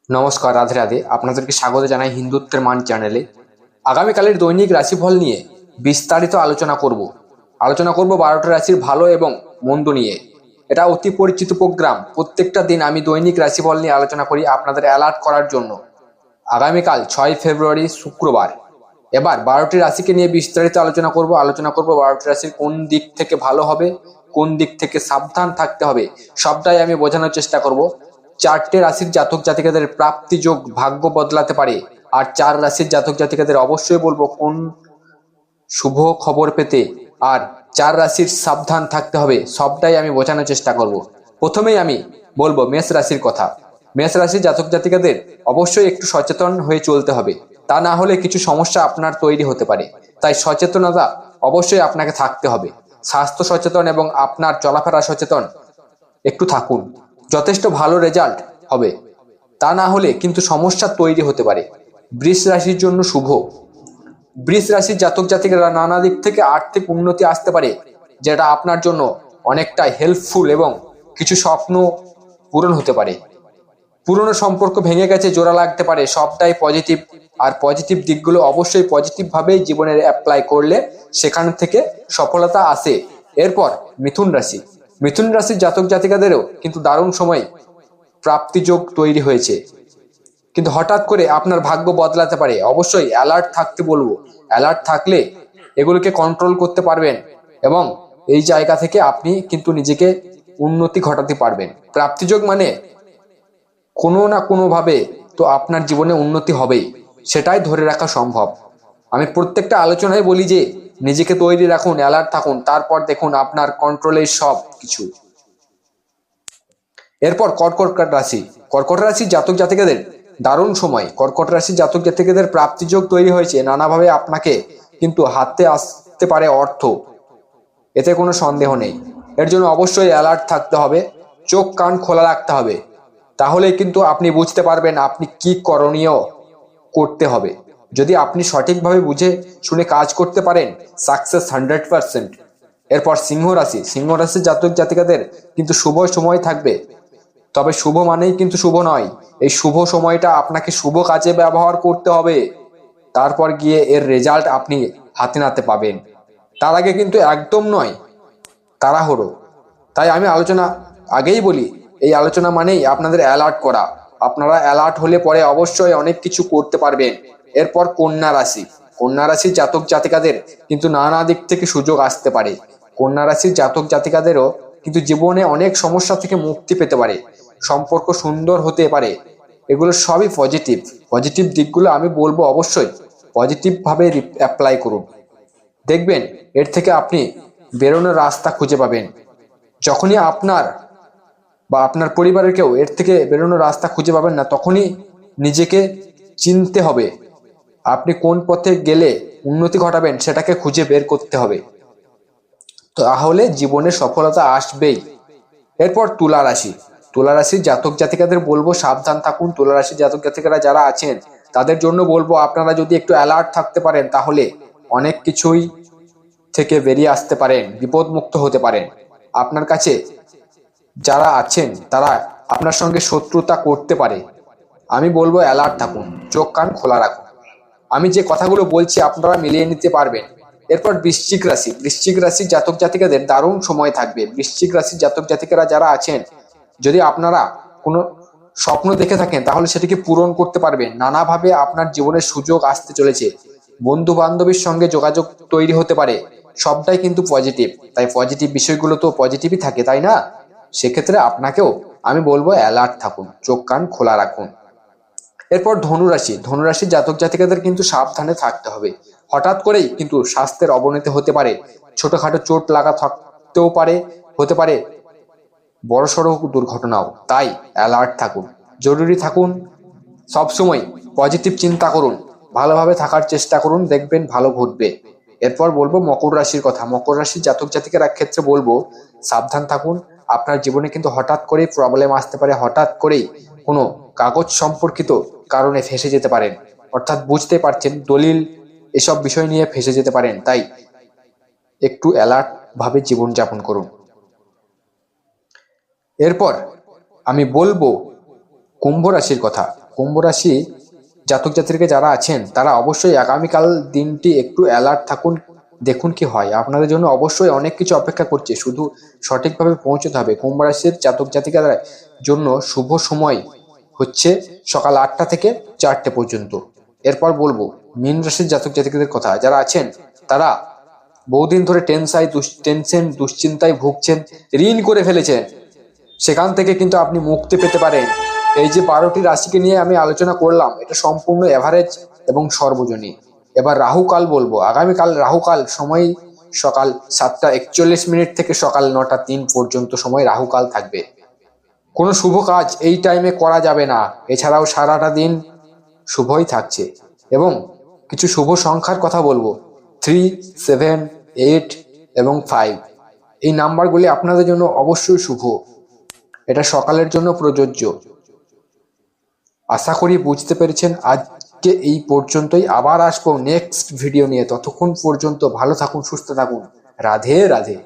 নমস্কার, রাধে রাধে। আপনাদেরকে স্বাগত জানাই হিন্দুত্বের মান চ্যানেলে। আগামীকালের দৈনিক রাশিফল নিয়ে বিস্তারিত আলোচনা করব 12টা রাশির ভালো এবং মন্দ নিয়ে। এটা অতি পরিচিত প্রোগ্রাম। প্রত্যেকটা দিন আমি দৈনিক রাশিফল নিয়ে আলোচনা করি আপনাদের অ্যালার্ট করার জন্য। আগামীকাল 6 ফেব্রুয়ারি শুক্রবার। এবার 12টি রাশিকে নিয়ে বিস্তারিত আলোচনা করব 12টি রাশির কোন দিক থেকে ভালো হবে, কোন দিক থেকে সাবধান থাকতে হবে, সবটাই আমি বোঝানোর চেষ্টা করব। 4টে রাশির জাতক জাতিকাদের প্রাপ্তি যোগ ভাগ্য বদলাতে পারে, আর 4 রাশির জাতক জাতিকাদের অবশ্যই বলবো কোন শুভ খবর পেতে আর 4 রাশির সাবধান থাকতে হবে, সবটাই আমি বোঝানোর চেষ্টা করব। প্রথমেই আমি বলবো মেষ রাশির কথা। মেষ রাশির জাতক জাতিকাদের অবশ্যই একটু সচেতন হয়ে চলতে হবে, তা না হলে কিছু সমস্যা আপনার তৈরি হতে পারে। তাই সচেতনতা অবশ্যই আপনাকে থাকতে হবে। স্বাস্থ্য সচেতন এবং আপনার চলাফেরা সচেতন একটু থাকুন, যথেষ্ট ভালো রেজাল্ট হবে। তা না হলে কিন্তু সমস্যা তৈরি হতে পারে। বৃষ রাশির জন্য শুভ। বৃষ রাশির জাতক জাতিকারা নানা দিক থেকে আর্থিক উন্নতি আসতে পারে, যেটা আপনার জন্য অনেকটা হেল্পফুল এবং কিছু স্বপ্ন পূরণ হতে পারে। পুরনো সম্পর্ক ভেঙে গেছে, জোড়া লাগতে পারে, সবটাই পজিটিভ। আর পজিটিভ দিকগুলো অবশ্যই পজিটিভভাবেই জীবনে অ্যাপ্লাই করলে সেখান থেকে সফলতা আসে। এরপর মিথুন রাশির জাতক জাতিকাদেরও কিন্তু দারুণ সময় প্রাপ্তিযোগ তৈরি হয়েছে, কিন্তু হঠাৎ করে আপনার ভাগ্য বদলাতে পারে। অবশ্যই অ্যালার্ট থাকতে বলবো। অ্যালার্ট থাকলে এগুলোকে কন্ট্রোল করতে পারবেন এবং এই জায়গা থেকে আপনি কিন্তু নিজেকে উন্নতি ঘটাতে পারবেন। প্রাপ্তিযোগ মানে কোনো না কোনোভাবে তো আপনার জীবনে উন্নতি হবেই, সেটাই ধরে রাখা সম্ভব। আমি প্রত্যেকটা আলোচনায় বলি যে নিজেকে তৈরি রাখুন, অ্যালার্ট থাকুন, তারপর দেখুন আপনার কন্ট্রোলে সব কিছু। এরপর কর্কট রাশির জাতক জাতিকাদের দারুণ সময়। কর্কট রাশির জাতক জাতিকাদের প্রাপ্তিযোগ তৈরি হয়েছে, নানাভাবে আপনাকে কিন্তু হাতে আসতে পারে অর্থ, এতে কোনো সন্দেহ নেই। এর জন্য অবশ্যই অ্যালার্ট থাকতে হবে, চোখ কান খোলা রাখতে হবে, তাহলেই কিন্তু আপনি বুঝতে পারবেন আপনি কি করণীয় করতে হবে। যদি আপনি সঠিকভাবে বুঝে শুনে কাজ করতে পারেন, সাকসেস 100%। এরপর সিংহ রাশির জাতক জাতিকাদের কিন্তু শুভ সময় থাকবে, তবে শুভ মানেই কিন্তু শুভ নয়। এই শুভ সময়টা আপনাকে শুভ কাজে ব্যবহার করতে হবে, তারপর গিয়ে এর রেজাল্ট আপনি হাতে নাতে পাবেন। তার আগে কিন্তু একদম নয় তাড়াহুড়ো। তাই আমি আগেই বলি, এই আলোচনা মানেই আপনাদের অ্যালার্ট করা। আপনারা অ্যালার্ট হলে পরে অবশ্যই অনেক কিছু করতে পারবেন। এরপর কন্যা রাশির জাতক জাতিকাদের কিন্তু নানা দিক থেকে সুযোগ আসতে পারে। কন্যা রাশির জাতক জাতিকাদেরও কিন্তু জীবনে অনেক সমস্যা থেকে মুক্তি পেতে পারে, সম্পর্ক সুন্দর হতে পারে। এগুলো সবই পজিটিভ দিকগুলো আমি বলবো অবশ্যই পজিটিভভাবে অ্যাপ্লাই করুন। দেখবেন এর থেকে আপনি বেরোনোর রাস্তা খুঁজে পাবেন। যখনই আপনার পরিবারের কেউ এর থেকে বেরোনোর রাস্তা খুঁজে পাবেন না, তখনই নিজেকে চিনতে হবে আপনি কোন পথে গেলে উন্নতি ঘটাবেন, সেটাকে খুঁজে বের করতে হবে, তাহলে জীবনে সফলতা আসবেই। এরপর তুলা রাশির জাতক জাতিকাদের বলবো সাবধান থাকুন। তুলা রাশির জাতক জাতিকারা যারা আছেন তাদের জন্য বলবো আপনারা যদি একটু অ্যালার্ট থাকতে পারেন, তাহলে অনেক কিছুই থেকে বেরিয়ে আসতে পারেন, বিপদ মুক্ত হতে পারেন। আপনার কাছে যারা আছেন তারা আপনার সঙ্গে শত্রুতা করতে পারে, আমি বলবো অ্যালার্ট থাকুন, চোখ কান খোলা রাখুন। আমি যে কথাগুলো বলছি আপনারা মিলিয়ে নিতে পারবেন। এরপর বৃশ্চিক রাশির জাতক জাতিকাদের দারুণ সময় থাকবে। বৃশ্চিক রাশির জাতক জাতিকারা যারা আছেন, যদি আপনারা কোনো স্বপ্ন দেখে থাকেন তাহলে সেটিকে পূরণ করতে পারবেন। নানাভাবে আপনার জীবনে সুযোগ আসতে চলেছে, বন্ধু বান্ধবীর সঙ্গে যোগাযোগ তৈরি হতে পারে, সবটাই কিন্তু পজিটিভ। তাই পজিটিভ বিষয়গুলো তো পজিটিভই থাকে, তাই না? সেক্ষেত্রে আপনাকেও আমি বলবো অ্যালার্ট থাকুন, চোখ কান খোলা রাখুন। এরপর ধনুরাশির জাতক জাতিকাদের কিন্তু সাবধানে থাকতে হবে। হঠাৎ করেই কিন্তু স্বাস্থ্যের অবনতি হতে পারে, ছোটখাটো চোট লাগা থাকতেও পারে, হতে পারে বড়সড় দুর্ঘটনাও। তাই অ্যালার্ট থাকুন, জরুরি থাকুন, সবসময় পজিটিভ চিন্তা করুন, ভালোভাবে থাকার চেষ্টা করুন, দেখবেন ভালো ঘটবে। এরপর বলবো মকর রাশির কথা। মকর রাশির জাতক জাতিকের ক্ষেত্রে বলবো সাবধান থাকুন। আপনার জীবনে কিন্তু হঠাৎ করেই প্রবলেম আসতে পারে, হঠাৎ করেই কোনো কাগজ সম্পর্কিত কারণে ফেঁসে যেতে পারেন, অর্থাৎ বুঝতে পারছেন দলিল এসব বিষয় নিয়ে ফেঁসে যেতে পারেন। তাই একটু অ্যালার্ট ভাবে জীবনযাপন করুন। এরপর আমি বলবো কুম্ভ রাশির কথা। কুম্ভ রাশি জাতক জাতিকে যারা আছেন তারা অবশ্যই আগামীকাল দিনটি একটু অ্যালার্ট থাকুন, দেখুন কি হয়। আপনাদের জন্য অবশ্যই অনেক কিছু অপেক্ষা করছে, শুধু সঠিকভাবে পৌঁছতে হবে। কুম্ভ রাশির জাতক জাতিকাদের জন্য শুভ সময় হচ্ছে সকাল 8টা থেকে 4টে পর্যন্ত। এরপর বলবো মীন রাশির জাতক জাতিকাদের কথা। যারা আছেন তারা বহুদিন ধরে টেনশন দুশ্চিন্তায় ভুগছেন, ঋণ করে ফেলেছেন, সেখান থেকে কিন্তু আপনি মুক্তি পেতে পারেন। এই যে 12টি রাশিকে নিয়ে আমি আলোচনা করলাম, এটা সম্পূর্ণ এভারেজ এবং সর্বজনীন। এবার রাহুকাল বলবো। আগামীকাল রাহুকাল সময় সকাল 7টা 41 থেকে সকাল 9টা 3 পর্যন্ত সময় রাহুকাল থাকবে। কোনো শুভ কাজ এই টাইমে করা যাবে না। এছাড়াও সারাটা দিন শুভই থাকছে। এবং কিছু শুভ সংখ্যার কথা বলবো। 3, 7, 8 এবং 5 এই নাম্বারগুলি আপনাদের জন্য অবশ্যই শুভ। এটা সকালের জন্য প্রযোজ্য। আশা করি বুঝতে পেরেছেন। আজকে এই পর্যন্তই, আবার আসবো নেক্সট ভিডিও নিয়ে। ততক্ষণ পর্যন্ত ভালো থাকুন, সুস্থ থাকুন। রাধে রাধে।